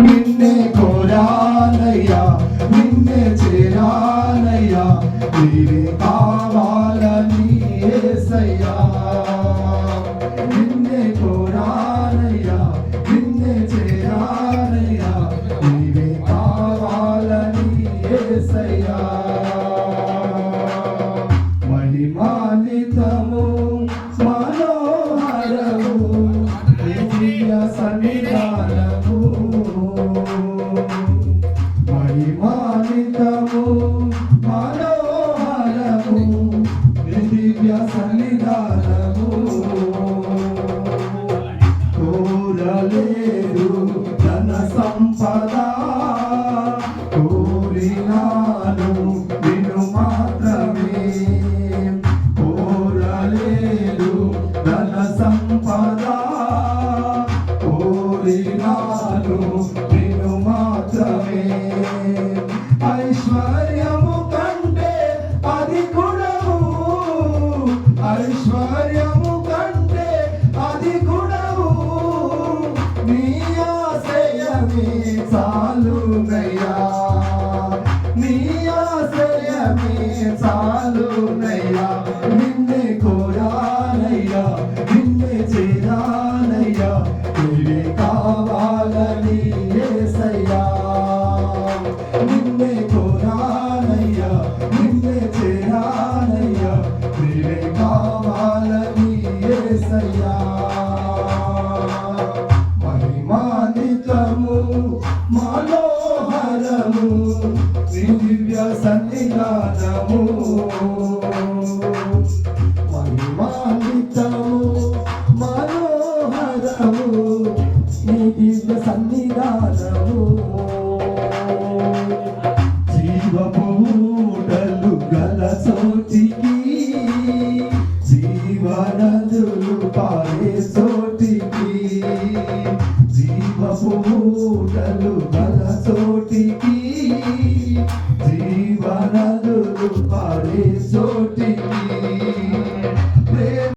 నిన్నే కోరానయ్యా, నిన్నే చేరానయ్యా, నీవే కావాలని యేసయ్యా. నిన్నే కోరానయ్యా, నిన్నే చేరానయ్యా, నీవే కావాలని యేసయ్యా. మహిమాన్వితము మనోహరము దివ్య సన్నిధానము, మహిమాన్వితము మనోహరము దివ్య సన్నిధానము. కోరలేదు ధన సంపద, కోరినాను నిన్ను మాత్రమే. కోరలేదు ధన సంపద, కోరినాను నిన్ను మాత్రమే. ఐశ్వర్యము కంటే అది గుణము, ఐశ్వర్యము కంటే అది గుణము, నీ ఆశ్రయమే చాలునయ్యా, నీ ఆశ్రయమే చాలునయ్యా. నిన్నే కోరానయ్యా, నిన్నే చేరానయ్యా, నీవే కావాలని యేసయ్యా. నిన్నే కోరానయ్యా, నిన్నే చేరానయ్యా, నీవే కావాలని యేసయ్యా. మహిమాన్వితము మనోహరము నీ దివ్య సన్నిధానము, మహిమాన్వితము మనోహరము నీ దివ్య సన్నిధానము.